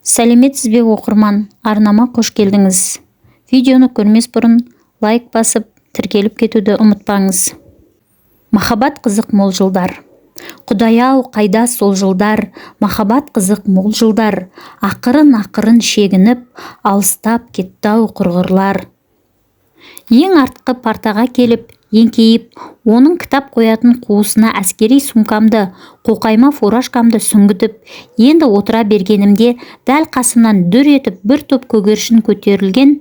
Сәлеметсіз бе оқырман, арнама қош келдіңіз. Видеоны көрмес бұрын лайк басып, тіркеліп кетуді ұмытпаңыз. Махаббат қызық мол жылдар. Құдай-ау, қайда сол жылдар, махаббат қызық мол жылдар, ақырын шегініп, алыстап кетті-ау құрғырлар. Ең артқы партаға келіп, еңкейіп, оның кітап қоятын қуысына әскери сумкамды, қоқайма фуражкамды сүңгітіп, енді отыра бергенімде дәл қасымнан дүр етіп бір топ көгершін көтерілген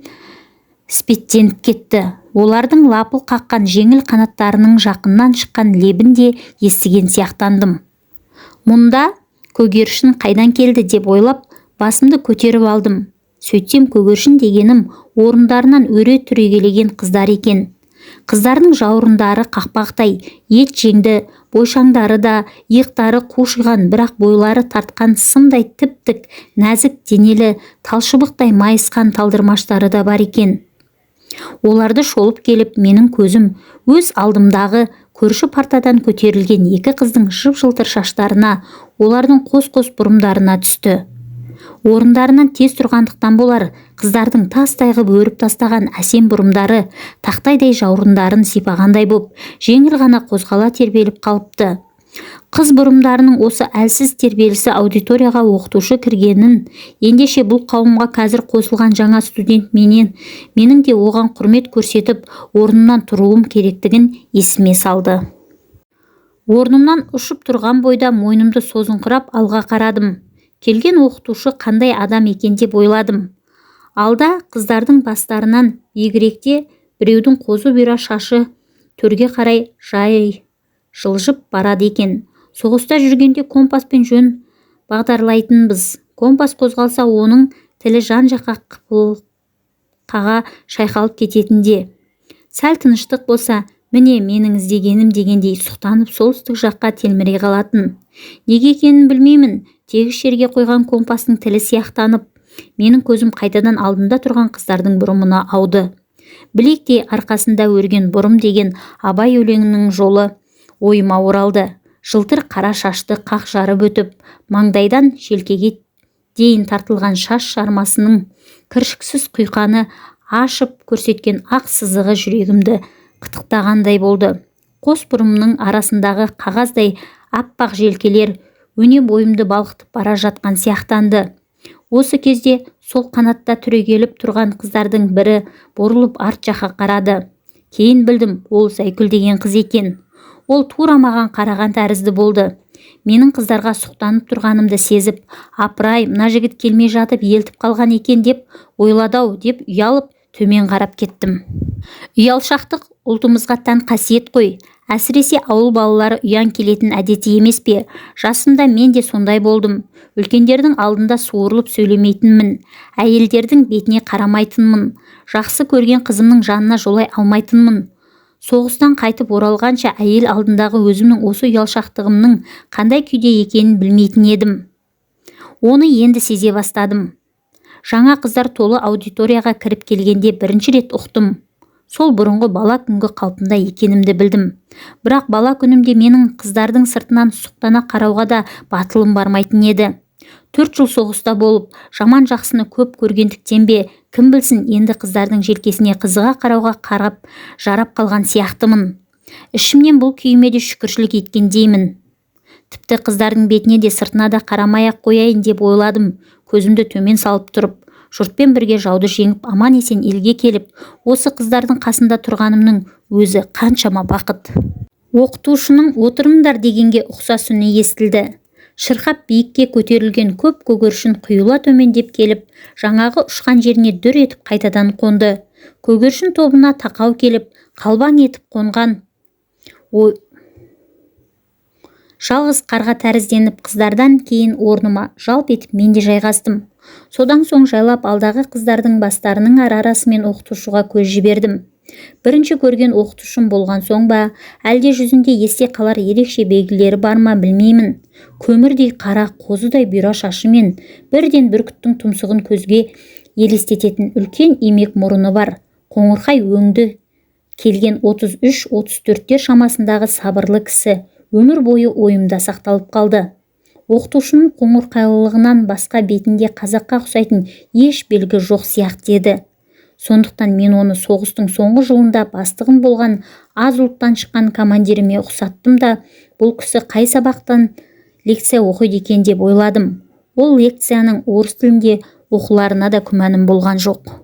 спеттеніп кетті. Олардың лапыл қаққан жеңіл қанаттарының жақыннан шыққан лебін де естіген сияқтандым. Мұнда көгершін қайдан келді деп ойлап, басымды көтеріп алдым. Сөйтсем көгершін дегенім орындарынан өре түрегелеген қыздар екен. Қыздардың жауырындары қақпақтай, ет жеңді, бойшаңдары да, иықтары қушиған, бірақ бойлары тартқан сымдай тіп-тік, нәзік денелі, талшыбықтай майысқан талдырмаштары да бар екен. Оларды шолып келіп, менің көзім өз алдымдағы көрші партадан көтерілген екі қыздың жып-жылтыр шаштарына, олардың қос-қос бұрымдарына түсті. Орындарынан тез тұрғандықтан болар, қыздардың тастай ғып өріп тастаған әсем бұрымдары тақтайдай жауырындарын сипағандай боп, жеңіл ғана қозғала тербеліп қалыпты. Қыз бұрымдарының осы әлсіз тербелісі аудиторияға оқытушы кіргенін, ендеше бұл қауымға қазір қосылған жаңа студент менің де оған құрмет көрсетіп, орнымнан тұруым керектігін есіме салды. Орнымнан ұшып тұрған бойда мойнымды созыңқырап алға қарадым. Келген оқытушы қандай адам екен деп ойладым. Алда қыздардың бастарынан биігіректе біреудің қозы бұйра шашы төрге қарай жай жылжып барады екен. Соғыста жүргенде компаспен жөн бағдарлайтынбыз. Компас қозғалса, оның тілі жан-жаққа қаға шайқалып кететінде. Сәл тыныштық болса, міне менің іздегенім дегендей сұқтанып солтүстік жаққа телміре қалатын. Неге екенін білмеймін, тегіс жерге қойған компастың тілі сияқтанып, менің көзім қайтадан алдында тұрған қыздардың бұрымына ауды. Білектей арқасында өрген бұрым деген Абай өлеңінің жолы ойыма оралды. Жылтыр қара шашты қақ жарып өтіп, маңдайдан желкеге дейін тартылған шаш жармасының кіршіксіз құйқаны ашып көрсеткен ақ сызығы жүрегімді қытықтағандай болды. Қос бұрымның арасындағы қағаздай аппақ желкелер өне бойымды балқытып бара жатқан сияқтанды. Осы кезде сол қанатта түрегеліп тұрған қыздардың бірі бұрылып арт жаққа қарады. Кейін білдім, ол Зайкүл деген қыз екен. Ол тура маған қараған тәрізді болды. Менің қыздарға сұқтанып тұрғанымды сезіп, апырай, мына жігіт келмей жатып елтіп қалған екен деп ойладау деп ұялып төмен қарап кеттім. Ұялшақтық ұлтымызға тән қасиет қой. Әсіресе ауыл балалары ұян келетін әдеті емес пе? Жасымда мен де сондай болдым. Үлкендердің алдында суырылып сөйлемейтінмін. Әйелдердің бетіне қарамайтынмын. Жақсы көрген қызымның жанына жолай алмайтынмын. Соғыстан қайтып оралғанша әйел алдындағы өзімнің осы ұялшақтығымның қандай күйде екенін білмейтін едім. Оны енді сезе бастадым. Жаңа қыздар толы аудиторияға кіріп келгенде бірінші рет ұқтым. Сол бұрынғы бала күнгі қалпымда екенімді білдім. Бірақ бала күнімде менің қыздардың сыртынан сұқтана қарауға да батылым бармайтын еді. 4 жыл соғыста болып, жаман жақсыны көп көргендіктен бе, кім білсін, енді қыздардың желкесіне қызыға қарауға қарап жарап қалған сияқтымын. Ішімнен бұл күйіме де шүкіршілік еткендеймін. Тіпті қыздардың бетіне де сыртына да қарамай-ақ қояйын деп ойладым, көзімді төмен салып тұрып. Жұртпен бірге жауды жеңіп, аман есен елге келіп, осы қыздардың қасында тұрғанымның өзі қаншама бақыт. Оқытушының отырыңдар дегенге ұқсас үні естілді. Шырқап биікке көтерілген көп көгершін құйыла төмендеп келіп, жаңағы ұшқан жеріне дүр етіп қайтадан қонды. Көгершін тобына тақау келіп, қалбаң етіп қонған жалғыз қарға тәрізденіп, қыздардан кейін орныма жалп етіп мен де жайғастым. Содан соң жайлап алдағы қыздардың бастарының арасымен оқытушыға көз жібердім. Бірінші көрген оқытушым болған соң ба, әлде жүзінде есте қалар ерекше белгілері бар ма білмеймін. Көмірдей қара, қозыдай бұйра шашымен бірден бүркіттің тұмсығын көзге елестететін үлкен имек мұрыны бар. Қоңырқай өңді келген 33-34 шамасындағы сабырлы кісі өмір бойы ойымда сақталып қалды. Оқытушының қоңырқайлылығынан басқа бетінде қазаққа ұқсайтын еш белгі жоқ сияқты еді. Сондықтан мен оны соғыстың соңғы жылында бастығым болған аз ұлттан шыққан командиріме ұқсаттым да, бұл кісі қай сабақтан лекция оқиды екен деп ойладым. Ол лекцияның орыс тілінде оқыларына да күмәнім болған жоқ.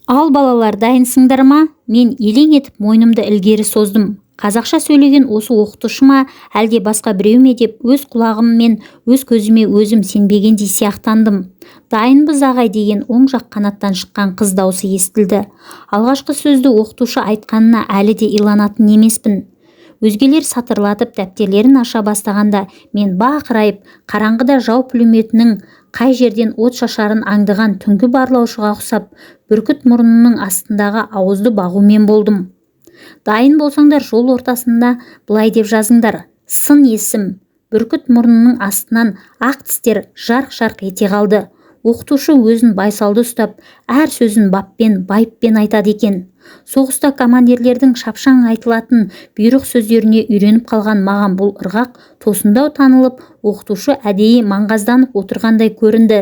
Ал балалар, дайынсыңдар ма? Мен елең етіп мойнымды ілгері создым. Қазақша сөйлеген осы оқытушы ма, әлде басқа біреу ме деп өз құлағым мен өз көзіме өзім сенбегендей сияқтандым. Дайынбыз ағай деген оң жақ қанаттан шыққан қыз даусы естілді. Алғашқы сөзді оқытушы айтқанына әлі де иланатын емеспін. Өзгелер сатырлатып дәптерлерін аша бастағанда мен бақырайып, қараңғыда жау пулеметінің қай жерден от шашарын аңдыған түнгі барлаушыға ұқсап, бүркіт мұрнының астындағы ауызды бағумен болдым. Дайын болсаңдар жол ортасында былай деп жазыңдар: сын есім. Бүркіт мұрнының астынан ақ тістер жарқ-жарқ ете қалды. Оқытушы өзін байсалды ұстап, әр сөзін баппен, байыппен айтады екен. Соғыста командирлердің шапшаң айтылатын бұйрық сөздеріне үйреніп қалған маған бұл ырғақ тосындау танылып, оқытушы әдейі маңғазданып отырғандай көрінді.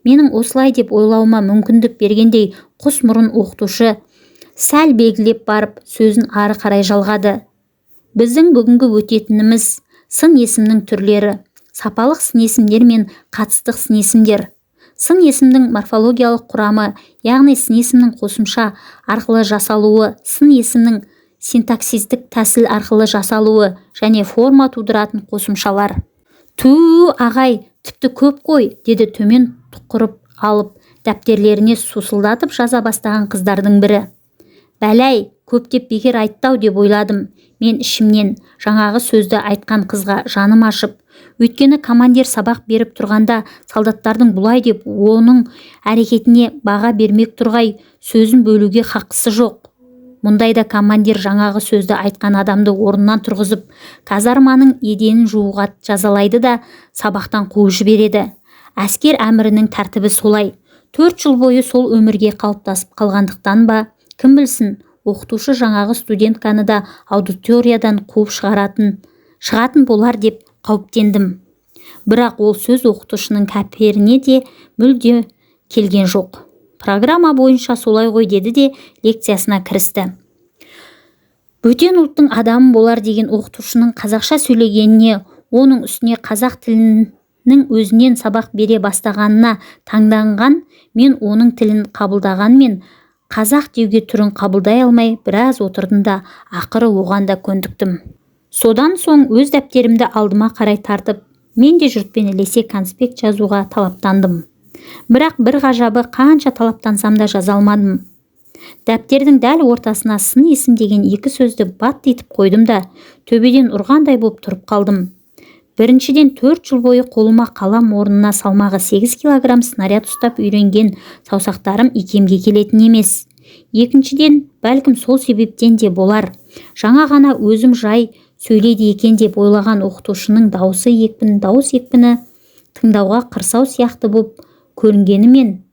Менің осылай деп ойлауыма мүмкіндік бергендей құс мұрын оқытушы сәл белгілеп барып сөзін ары қарай жалғады. Біздің бүгінгі өтетініміз сын есімнің түрлері, сапалық сын есімдер мен қатыстық сын есімдер. Сын есімнің морфологиялық құрамы, яғни сын есімнің қосымша арқылы жасалуы, сын есімнің синтаксистік тәсіл арқылы жасалуы және форма тудыратын қосымшалар. Ту ағай, тіпті көп қой, деді төмен тұқырып алып дәптерлеріне сусылдатып жаза бастаған қыздардың бірі. Бәләй, көптеп бекер айттау деп ойладым. Мен ішімнен жаңағы сөзді айтқан қызға жаным ашып, өйткені командир сабақ беріп тұрғанда солдаттардың бұлай деп оның әрекетіне баға бермек тұрғай сөзін бөлуге хақысы жоқ. Мұндайда командир жаңағы сөзді айтқан адамды орнынан тұрғызып, казарманың еденін жууға жазалайды да сабақтан қуып жібереді. Әскер әмірінің тәртібі солай. 4 жыл бойы сол өмірге қалыптасып қалғандықтан ба, кім білсін, оқытушы жаңағы студентканы да аудиториядан қуып шығатын болар деп қауіптендім. Бірақ ол сөз оқытушының кәперіне де мүлде келген жоқ. Программа бойынша солай ғой деді де лекциясына кірісті. Бөтен ұлттың адамы болар деген оқытушының қазақша сөйлегеніне, оның үстіне қазақ тілінің өзінен сабақ бере бастағанына таңданған, мен оның тілін қабылдағанмен қазақ деуге түрін қабылдай алмай біраз отырдым да ақыры оған да көндіктім. Содан соң өз дәптерімді алдыма қарай тартып, мен де жұртпен ілесе конспект жазуға талаптандым. Бірақ бір ғажабы, қанша талаптансам да жаза алмадым. Дәптердің дәл ортасына сын есім деген 2 сөзді бат етіп қойдым да төбеден ұрғандай боп тұрып қалдым. Біріншіден 4 жыл бойы қолыма қалам орнына салмағы 8 килограмм снаряд ұстап үйренген саусақтарым икемге келетін емес. Екіншіден, бәлкім сол себептен де болар, жаңа ғана өзім жай сөйлейді екен деп ойлаған оқытушының дауыс екпіні тыңдауға қырсау сияқты боп көрінгенімен,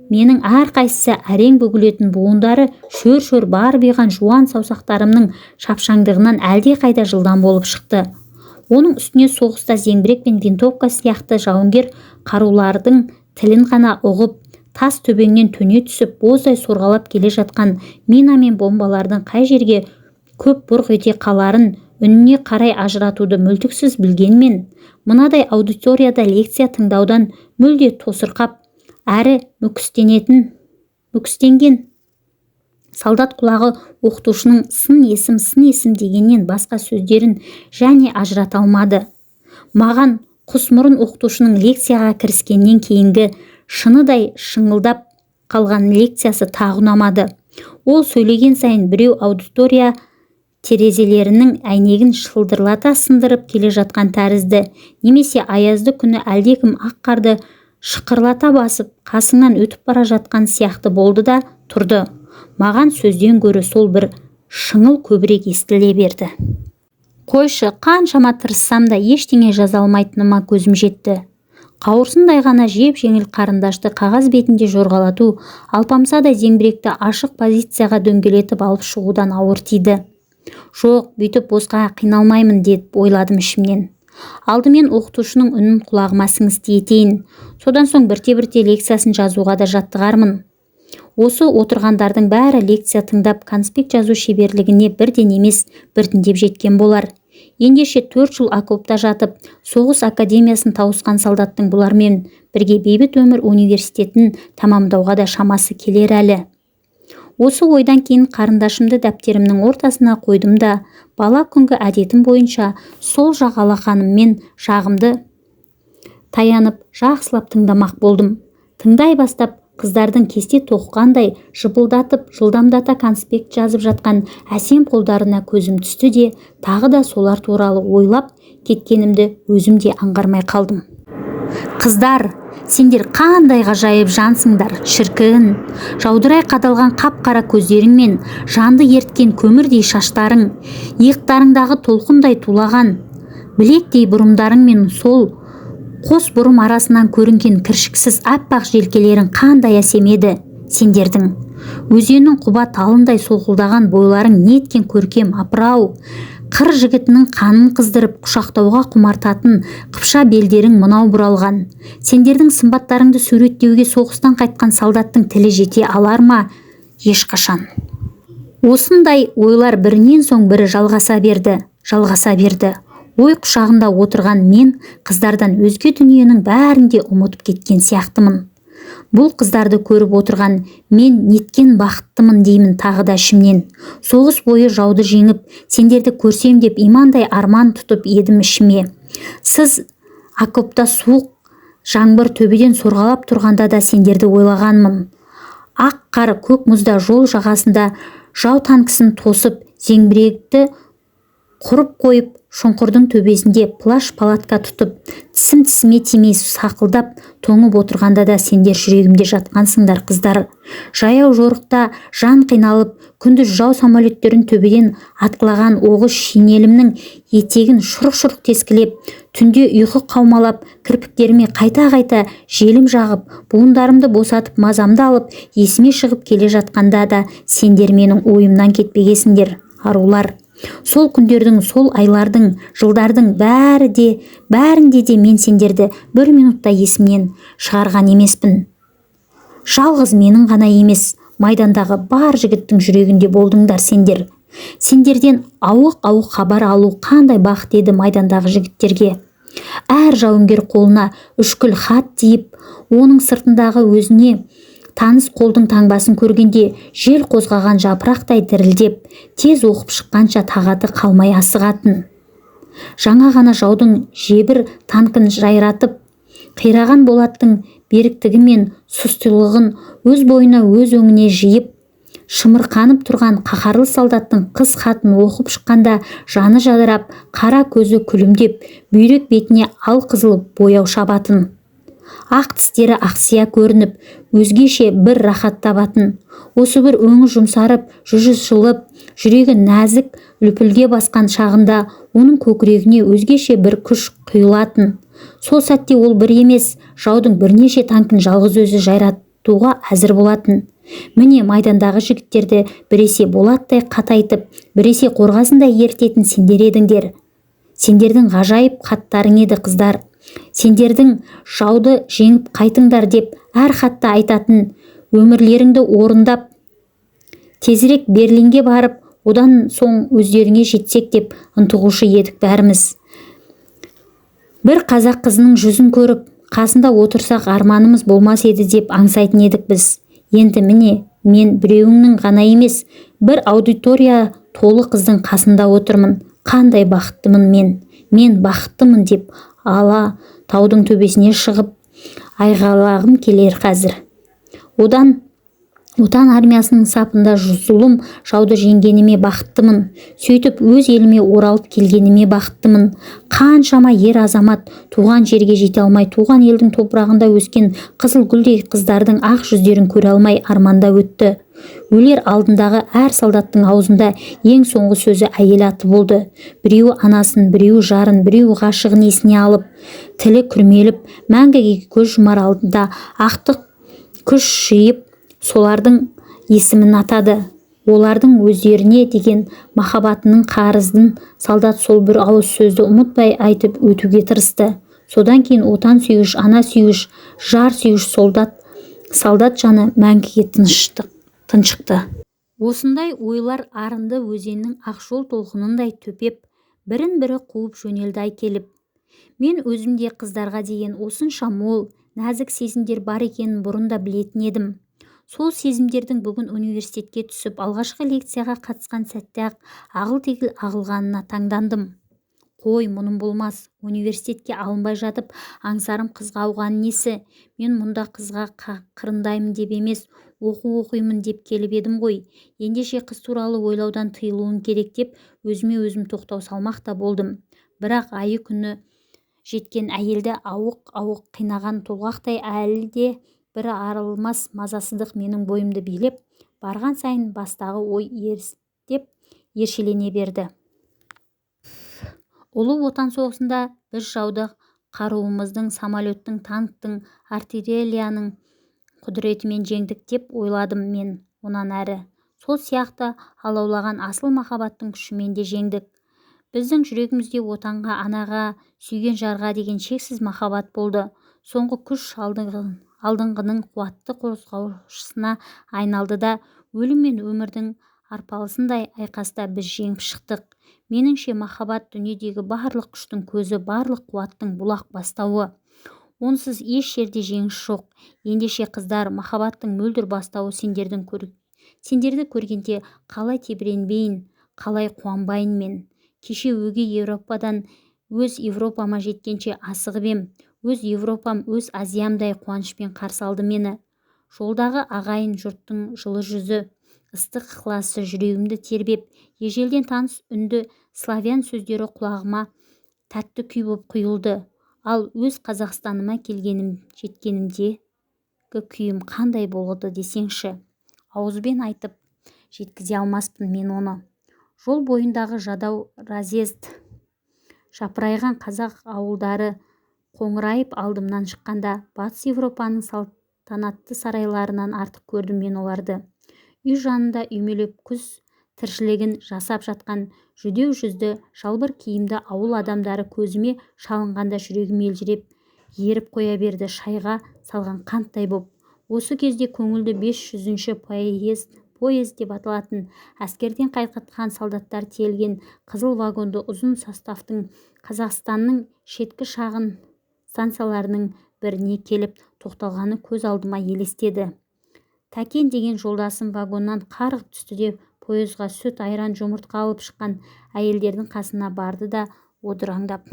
менің әрқайсысы әрең бүгілетін буындары шөр-шөр барбиған жуан саусақтарымның шапшаңдығынан әлде қайда жылдам болып шықты. Оның үстіне соғыста зеңбірек пен винтовка сияқты жауынгер қарулардың тілін ғана ұғып, тас төбеңнен төне түсіп, боздай сорғалап келе жатқан мина мен бомбалардың қай жерге көп бұрқ ете қаларын үніне қарай ажыратуды мүлтіксіз білгенмен, мынадай аудиторияда лекция тыңдаудан мүлде тосырқап, әрі мүкістенген солдат құлағы оқытушының сын есім дегеннен басқа сөздерін және ажырата алмады. Маған құсмұрын оқытушының лекцияға кіріскеннен кейінгі шыныдай шыңылдап қалған лекциясы тағы ұнамады. Ол сөйлеген сайын біреу аудитория терезелерінің әйнегін шылдырлата сындырып келе жатқан тәрізді, немесе аязды күні әлдекім ақ қарды шықырлата басып қасыңнан өтіп бара жатқан сияқты болды да тұрды. Маған сөзден гөрі сол бір шыңыл көбірек естіле берді. Қойшы, қаншама тырыссам да ештеңе жаза алмайтыныма көзім жетті. Қауырсындай ғана жеп-жеңіл қарындашты қағаз бетінде жорғалату, алпамсадай зеңбіректі ашық позицияға дөңгелетіп алып шығудан ауыр тиді. Жоқ, бүйтіп босқа қиналмаймын деп ойладым ішімнен. Алдымен оқытушының үнін құлағыма сіңісті етейін. Содан соң бірте-бірте лекциясын жазуға да жаттығармын. Осы отырғандардың бәрі лекция тыңдап конспект жазу шеберлігіне бірден емес, біртіндеп жеткен болар. Ендеше 4 жыл окопта жатып, соғыс академиясын тауысқан солдаттың бұлармен бірге бейбіт өмір университетін тамамдауға да шамасы келер әлі. Осы ойдан кейін қарындашымды дәптерімнің ортасына қойдым да, бала күнгі әдетім бойынша сол жақ алақаныммен жағымды таянып, жақсылап тыңдамақ болдым. Тыңдай бастап, қыздардың кесте тоққандай жыпылдатып, жылдамдата конспект жазып жатқан әсем қолдарына көзім түсті де, тағы да солар туралы ойлап кеткенімді өзім де аңғармай қалдым. Қыздар, сендер қандай ғажайып жансыңдар, шіркін. Жаудырай қадалған қап-қара көздерің мен жанды ерткен көмірдей шаштарың, иықтарыңдағы толқындай тулаған білектей бұрымдарың мен сол қос бұрым арасынан көрінген кіршіксіз аппақ желкелерің қандай әсем еді сендердің. Өзеннің құба талындай солқылдаған бойларың неткен көркем, апырау. Қыр жігітінің қанын қыздырып құшақтауға құмартатын қыпша белдерің мынау бұралған. Сендердің сымбаттарыңды суреттеуге соғыстан қайтқан солдаттың тілі жете алар ма? Ешқашан. Осындай ойлар бірінен соң бірі жалғаса берді. Ой құшағында отырған мен қыздардан өзге дүниенің бәрінде ұмытып кеткен сияқтымын. Бұл қыздарды көріп отырған мен неткен бақыттымын деймін тағы да ішімнен. Соғыс бойы жауды жеңіп, сендерді көрсем деп имандай арман тұтып едім ішіме. Сіз окопта суық жаңбыр төбеден сорғалап тұрғанда да сендерді ойлағанмын. Ақ қар көк мұзда жол жағасында жау танкісін тосып, зеңбіректі құрып қойып, шұңқырдың төбесінде плаш-палатка тұтып, тісім-тісіме тимей сақылдап тоңып отырғанда да сендер жүрегімде жатқансыңдар, қыздар. Жаяу жорықта жан қиналып, күндіз жау самолеттерін төбеден атқылаған оғыз шинелімнің етегін шұрқ-шұрқ тескілеп, түнде ұйқы қаумалап, кірпіктеріме қайта-қайта желім жағып, буындарымды босатып, мазамды алып, есіме шығып келе жатқанда да сендер менің ойымнан кетпегесіңдер, арулар. Сол күндердің, сол айлардың, жылдардың бәрінде де мен сендерді бір минутта есімнен шығарған емеспін. Жалғыз менің ғана емес, майдандағы бар жігіттің жүрегінде болдыңдар сендер. Сендерден ауық-ауық хабар алу қандай бақыт еді майдандағы жігіттерге. Әр жауынгер қолына үшкіл хат тиіп, оның сыртындағы өзіне таныс қолдың таңбасын көргенде жел қозғаған жапырақтай дірілдеп, тез оқып шыққанша тағаты қалмай асығатын. Жаңа ғана жаудың жебір танкін жайратып, қираған болаттың беріктігі мен сұстылығын өз бойына өз өңіне жиып, шымырқанып тұрған қаһарлы солдаттың қыз хатын оқып шыққанда жаны жадырап, қара көзі күлімдеп, бүйрек бетіне алқызыл бояу шабатын. Ақ тістері ақсия көрініп, өзгеше бір рахат табатын. Осы бір өңі жұмсарып, жүзі жылып, жүрегі нәзік лүпілге басқан шағында оның көкірегіне өзгеше бір күш құйылатын. Сол сәтте ол бір емес, жаудың бірнеше танкін жалғыз өзі жайратуға әзір болатын. Міне майдандағы жігіттерді біресе болаттай қатайтып, біресе қорғасындай ертетін сендер едіңдер. Сендердің ғажайып хаттарың еді, қыздар. Сендердің жауды жеңіп қайтыңдар деп әр хатта айтатын, өмірлеріңді орындап, тезірек Берлинге барып, одан соң өздеріңе жетсек деп ынтығушы едік бәріміз. Бір қазақ қызының жүзін көріп, қасында отырсақ арманымыз болмас еді деп аңсайтын едік біз. Енді міне, мен біреуіңнің ғана емес, бір аудитория толы қыздың қасында отырмын. Қандай бақыттымын мен бақыттымын деп ала таудың төбесіне шығып айғайлағым келер қазір. Отан армиясының сапында зұлым жауды жеңгеніме бақыттымын. Сөйтіп өз еліме оралып келгеніме бақыттымын. Қаншама ер азамат туған жерге жете алмай, туған елдің топырағында өскен қызыл гүлдей қыздардың ақ жүздерін көре алмай арманда өтті. Өлер алдындағы әр солдаттың аузында ең соңғы сөзі әйел аты болды. Біреуі анасын, біреуі жарын, біреуі ғашығын есіне алып, тілі күрмеліп, мәңгіге көз жұмар алдында ақтық күш жиып, солардың есімін атады. олардың өздеріне деген махаббатының қарызын солдат сол бір ауыз сөзді ұмытпай айтып өтуге тырысты. Содан кейін отан сүйгіш, ана сүйгіш, жар сүйгіш солдат жаны мәңгіге тыншықты. Осындай ойлар арынды өзеннің ақжол толқынындай төпеп, бірін-бірі қуып жөнелді келіп. Мен өзімде қыздарға деген осынша мол, нәзік сезімдер бар екенін бұрын да білетін едім. Сол сезімдердің бүгін университетке түсіп, алғашқы лекцияға қатысқан сәтте-ақ ағыл-тегіл ағылғанына таңдандым. Қой, мұным болмас. Университетке алынбай жатып, аңсарым қызға ауған несі? Мен мұнда қызға қырындаймын деп емес, оқимын деп келіп едім ғой. Ендеше қыз туралы ойлаудан тыйылуым керек деп өзіме өзім тоқтау салмақ та болдым. Бірақ айы күні жеткен әйелді ауық қинаған толғақтай әлі де бір арылмас мазасыздық менің бойымды билеп, барған сайын бастағы ой ерістеп ершелене берді. Ұлы отан соғысында біз жауды қаруымыздың, самолеттің, танктың, артиллерияның құдіретімен жеңдік деп ойладым мен онан әрі. Сол сияқты алаулаған асыл махаббаттың күшімен де жеңдік. Біздің жүрегімізде отанға, анаға, сүйген жарға деген шексіз махаббат болды. Соңғы күш алдыңғының қуатты қозғаушысына айналды да, өлім мен өмірдің арпалысындай айқаста біз жеңіп шықтық. Меніңше махаббат дүниедегі барлық күштің көзі, барлық қуаттың бұлақ бастауы. Онсыз еш жерде жеңіс жоқ. Ендеше қыздар, махаббаттың мөлдір бастауы сендерді көргенде қалай тебіренбейін, қалай қуанбайын мен. Кеше өгей Европадан өз Европама жеткенше асығып ем. Өз Европам, өз Азиямдай қуанышпен қарсы алды мені. Жолдағы ағайын жұрттың жылы жүзі, ыстық ықыласы жүрегімді тербеп, ежелден таныс үнді славян сөздері құлағыма тәтті күй боп құйылды. Ал өз Қазақстаныма жеткенімдегі күйім қандай болды десеңші. Ауызбен айтып жеткізе алмаспын мен оны. Жол бойындағы жадау разъезд, жапырайған қазақ ауылдары қоңырайып алдымнан шыққанда, батыс Европаның салтанатты сарайларынан артық көрдім мен оларды. Үй жанында үймелеп күз тіршілігін жасап жатқан жүдеу жүзді, жалбыр киімді ауыл адамдары көзіме шалынғанда жүрегім елжіреп, еріп қоя берді шайға салған қанттай боп. Осы кезде көңілді 500-ші поезд деп аталатын әскерден қайтқан солдаттар тиелген қызыл вагонды ұзын составтың Қазақстанның шеткі шағын станцияларының біріне келіп тоқталғаны көз алдыма елестеді. Тәкен деген жолдасым вагоннан қарғып түсті де пойызға сүт, айран, жұмыртқа алып шыққан әйелдердің қасына барды да одыраңдап: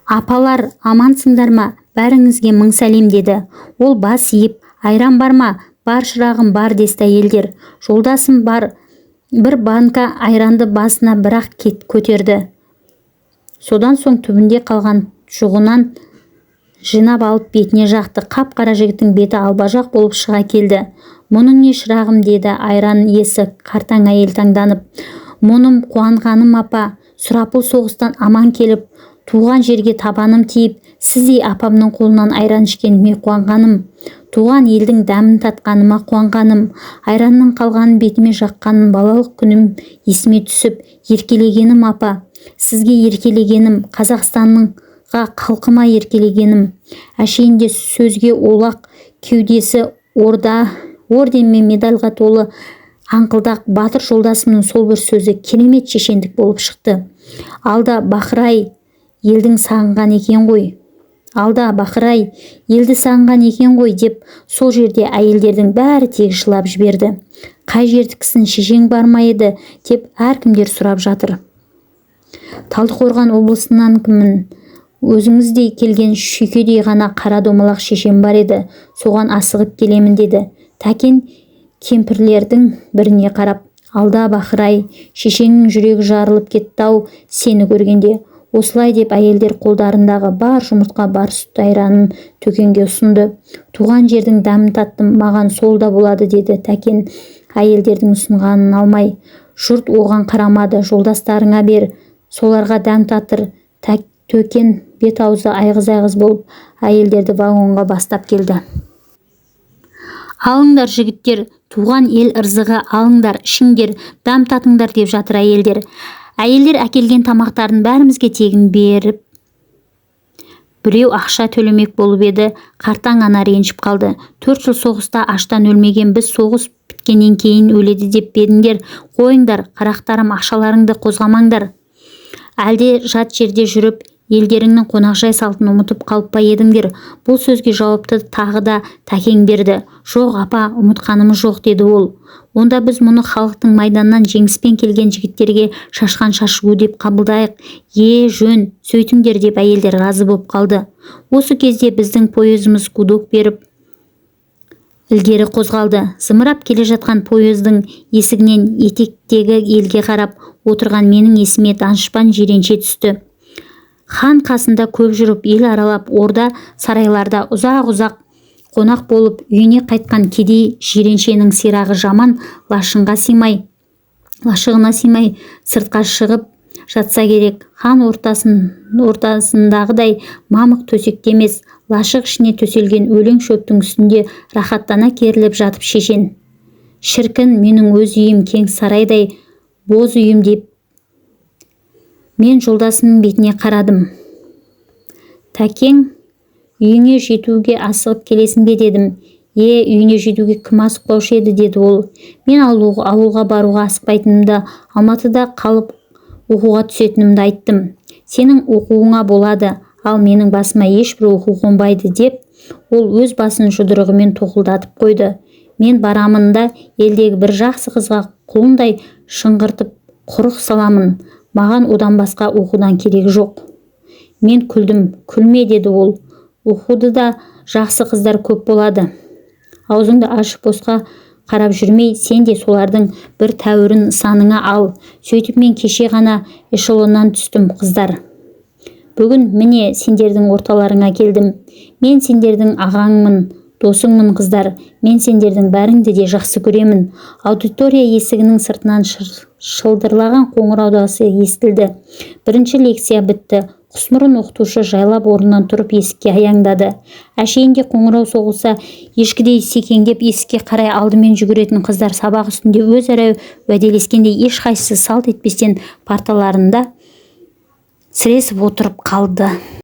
«Апалар, амансыңдар ма? Бәріңізге мың сәлем» деді. Ол бас иіп: «Айран бар ма?» «Бар шырағым, бар» десті әйелдер. Жолдасым бір банка айранды басына бірақ көтерді. Содан соң түбінде қалған жұғынан жинап алып бетіне жақты. Қап-қара жігіттің беті албажақ болып шыға келді. «Мұның не шырағым?» деді айран иесі қартаң әйел таңданып. «Мұным қуанғаным апа, сұрапыл соғыстан аман келіп, туған жерге табаным тиіп, сіздей апамның қолынан айран ішкеніме қуанғаным. Туған елдің дәмін татқаныма қуанғаным. Айранның қалғанын бетіме жаққаным, балалық күнім есіме түсіп, еркелегенім апа. Сізге еркелегенім, Қазақстанға, халқыма еркелегенім». Әшейінде сөзге олақ, кеудесі орден мен медальға толы аңқылдақ батыр жолдасымның сол бір сөзі керемет шешендік болып шықты. «Алда бақырай, елдің сағынған екен ғой. Алда бақырай, елді сағынған екен ғой» деп сол жерде әйелдердің бәрі тегіс жылап жіберді. «Қай жердікісін, шешең бар ма еді?» деп әркімдер сұрап жатыр. «Талдықорған облысынан кіммін? Өзіңіздей келген шүйкедей ғана қара домалақ шешем бар еді. Соған асығып келемін» деді. Тәкен кемпірлердің біріне қарап: «Алда бақырай, шешеңнің жүрегі жарылып кетті-ау сені көргенде». Осылай деп әйелдер қолдарындағы бар жұмыртқа, бар сүт айранын Төкенге ұсынды. «Туған жердің дәмін таттым, маған сол да болады» деді Тәкен әйелдердің ұсынғанын алмай. Жұрт оған қарамады. «Жолдастарыңа бер, соларға дәм татыр». Төкен бет-аузы айғыз-айғыз болып әйелдерді вагонға бастап келді. Алыңдар жігіттер, туған ел ырзығы алыңдар, ішіңдер, дәм татыңдар деп жатыр әйелдер. Әйелдер әкелген тамақтарын бәрімізге тегін беріп, біреу ақша төлемек болып еді. Қартаң ана ренжіп қалды. 4 жыл соғыста аштан өлмеген біз соғыс біткеннен кейін өледі деп бедіңдер. Қойыңдар, қарақтарым, ақшаларыңды қозғамаңдар. Әлде жат жерде жүріп, елдеріңнің қонақжай салтын ұмытып қалып па едіңдер? Бұл сөзге жауапты тағы да Тәкең берді. Жоқ апа, ұмытқанымыз жоқ, деді ол. Онда біз мұны халықтың майданнан жеңіспен келген жігіттерге шашқан шашығу деп қабылдайық. Жөн, сөйтіңдер, деп әйелдер разы боп қалды. Осы кезде біздің пойызымыз гудок беріп ілгері қозғалды. Зымырап келе жатқан пойыздың есігінен етектегі елге қарап отырған менің есіме данышпан жиренше түсті. Хан қасында көп жүріп, ел аралап, орда сарайларда ұзақ-ұзақ қонақ болып, үйіне қайтқан кедей жиреншенің сирағы жаман лашығына сыймай сыртқа шығып жатса керек. Хан ортасындағыдай мамық төсекте емес, лашық ішіне төселген өлең шөптің үстінде рахаттана керіліп жатып шешен. Шіркін, менің өз үйім кең сарайдай боз үйім, деп мен жолдасының бетіне қарадым. Тәкең, үйіңе жетуге асығып келесің бе, дедім. Үйіне жетуге кім асықпаушы еді, деді ол. Мен ауылға баруға асықпайтынымды, Алматыда қалып оқуға түсетінімді айттым. Сенің оқуыңа болады, ал менің басыма ешбір оқу қонбайды, деп ол өз басын жұдырығымен тоқылдатып қойды. Мен барамын да елдегі бір жақсы қызға құлындай шыңғыртып құрық саламын. Маған одан басқа оқудан керегі жоқ. Мен күлдім. Күлме, деді ол. Оқуды да жақсы қыздар көп болады. Аузыңды ашып босқа қарап жүрмей, сен де солардың бір тәуірін саныңа ал. Сөйтіп мен кеше ғана эшелоннан түстім, қыздар. Бүгін міне сендердің орталарыңа келдім. Мен сендердің ағаңмын, досыңмын, қыздар. Мен сендердің бәріңді де жақсы көремін. Аудитория есігінің сыртынан шылдырлаған қоңырау дауысы естілді. Бірінші лекция бітті. Құсмұрын оқытушы жайлап орнынан тұрып есікке аяңдады. Әшейінде қоңырау соғылса, ешкідей секеңдеп есікке қарай алдымен жүгіретін қыздар сабақ үстінде өзара уәделескендей ешқайсысы салт етпестен парталарында сіресіп отырып қалды.